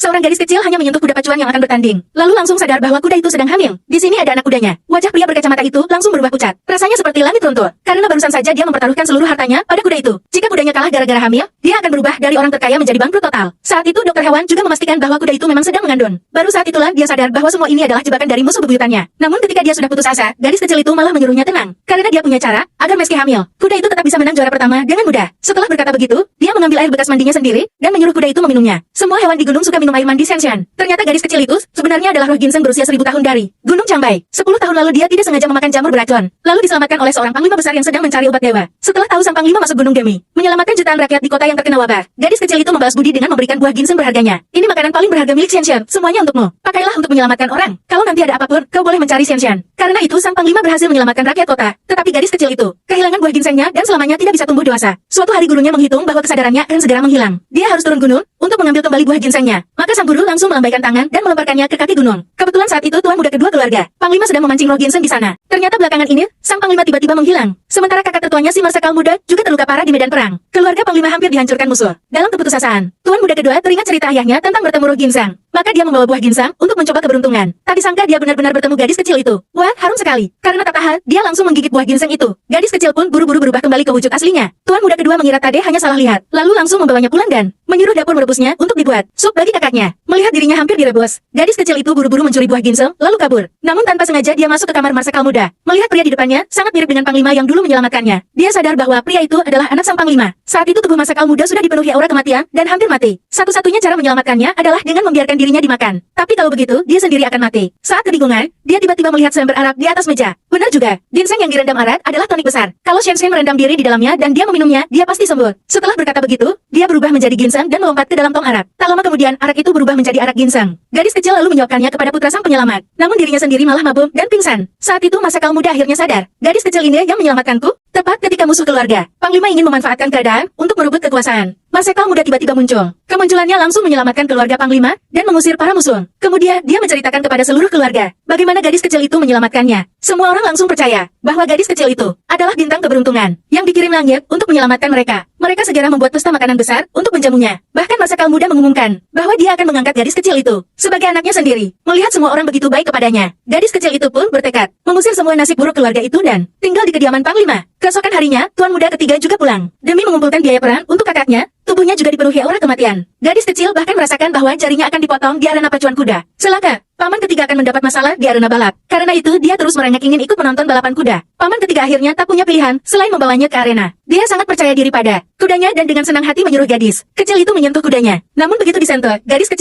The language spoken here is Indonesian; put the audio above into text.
Seorang gadis kecil hanya menyentuh kuda pacuan yang akan bertanding, lalu langsung sadar bahwa kuda itu sedang hamil. Di sini ada anak kudanya. Wajah pria berkacamata itu langsung berubah pucat. Rasanya seperti langit runtuh, karena barusan saja dia mempertaruhkan seluruh hartanya pada kuda itu. Jika kudanya kalah gara-gara hamil, dia akan berubah dari orang terkaya menjadi bangkrut total. Saat itu dokter hewan juga memastikan bahwa kuda itu memang sedang mengandung. Baru saat itulah dia sadar bahwa semua ini adalah jebakan dari musuh bebuyutannya. Namun ketika dia sudah putus asa, gadis kecil itu malah menyuruhnya tenang, karena dia punya cara agar meski hamil, kuda itu tetap bisa menang juara pertama dengan mudah. Setelah berkata begitu, dia mengambil air bekas mandinya sendiri dan menyuruh kuda itu meminumnya. Semua hewan di gunung suka minum air mandi Shenshan. Ternyata gadis kecil itu sebenarnya adalah roh ginseng berusia 1000 tahun dari Gunung Jambai. 10 tahun lalu dia tidak sengaja memakan jamur beracun, lalu diselamatkan oleh seorang panglima besar yang sedang mencari obat dewa. Setelah tahu sang panglima masuk Gunung Demi, menyelamatkan jutaan rakyat di kota yang terkena wabah, gadis kecil itu membalas budi dengan memberikan buah ginseng berharganya. Ini makanan paling berharga milik Shenshan, semuanya untukmu. Pakailah untuk menyelamatkan orang. Kalau nanti ada apapun, kau boleh mencari Shenshan. Karena itu sang panglima berhasil menyelamatkan rakyat kota. Tetapi gadis kecil itu kehilangan buah ginsengnya dan selamanya tidak bisa tumbuh dewasa. Suatu hari gurunya menghitung bahwa kesadarannya akan segera menghilang. Dia harus turun gunung untuk mengambil kembali buah ginsengnya. Maka sang guru langsung melambaikan tangan dan melemparkannya ke kaki gunung. Kebetulan saat itu tuan muda kedua keluarga, panglima sedang memancing roh ginseng di sana. Ternyata belakangan ini, sang panglima tiba-tiba menghilang. Sementara kakak tertuanya si marsekal muda juga terluka parah di medan perang. Keluarga panglima hampir dihancurkan musuh. Dalam keputusasaan, tuan muda kedua teringat cerita ayahnya tentang bertemu roh ginseng. Maka dia membawa buah ginseng untuk mencoba keberuntungan. Tak disangka dia benar-benar bertemu gadis kecil itu. Wah, harum sekali. Karena tak tahan, dia langsung menggigit buah ginseng itu. Gadis kecil pun buru-buru berubah kembali ke wujud aslinya. Tuan muda kedua mengira Tade hanya salah lihat, lalu langsung membawanya pulang dan menyuruh dapur merebusnya untuk dibuat sup bagi kakaknya. Melihat dirinya hampir direbus, gadis kecil itu buru-buru mencuri buah ginseng lalu kabur. Namun tanpa sengaja dia masuk ke kamar marsekal muda. Melihat pria di depannya sangat mirip dengan panglima yang dulu menyelamatkannya. Dia sadar bahwa pria itu adalah anak sang panglima. Saat itu tubuh marsekal muda sudah dipenuhi aura kematian dan hampir mati. Satu-satunya cara menyelamatkannya adalah dengan membiarkan dirinya dimakan. Tapi kalau begitu, dia sendiri akan mati. Saat kebingungan, dia tiba-tiba melihat selembar arak di atas meja. Benar juga, ginseng yang direndam arak adalah tonik besar. Kalau Shenshen merendam diri di dalamnya dan dia meminumnya, dia pasti sembuh. Setelah berkata begitu, dia berubah menjadi ginseng dan melompat ke dalam tong arak. Tak lama kemudian, arak itu berubah menjadi arak ginseng. Gadis kecil lalu menyuapkannya kepada putra sang penyelamat. Namun dirinya sendiri malah mabuk dan pingsan. Saat itu marsekal muda akhirnya sadar. Gadis kecil ini yang menyelamatkanku. Tepat ketika musuh keluarga, panglima ingin memanfaatkan keadaan untuk merebut kekuasaan. Marsekal muda tiba-tiba muncul. Kemunculannya langsung menyelamatkan keluarga panglima dan mengusir para musuh. Kemudian dia menceritakan kepada seluruh keluarga bagaimana gadis kecil itu menyelamatkannya. Semua orang langsung percaya bahwa gadis kecil itu adalah bintang keberuntungan yang dikirim langit untuk menyelamatkan mereka. Mereka segera membuat pesta makanan besar untuk menjamunya. Bahkan marsekal muda mengumumkan bahwa dia akan mengangkat gadis kecil itu sebagai anaknya sendiri. Melihat semua orang begitu baik kepadanya, gadis kecil itu pun bertekad mengusir semua nasib buruk keluarga itu dan tinggal di kediaman panglima. Keesokan harinya, tuan muda ketiga juga pulang. Demi mengumpulkan biaya perang untuk kakaknya, tubuhnya juga dipenuhi aura kematian. Gadis kecil bahkan merasakan bahwa jarinya akan dipotong di arena pacuan kuda. Celaka, paman ketiga akan mendapat masalah di arena balap. Karena itu, dia terus merengek ingin ikut menonton balapan kuda. Paman ketiga akhirnya tak punya pilihan selain membawanya ke arena. Dia sangat percaya diri pada kudanya dan dengan senang hati menyuruh gadis kecil itu menyentuh kudanya. Namun begitu disentuh, gadis kecil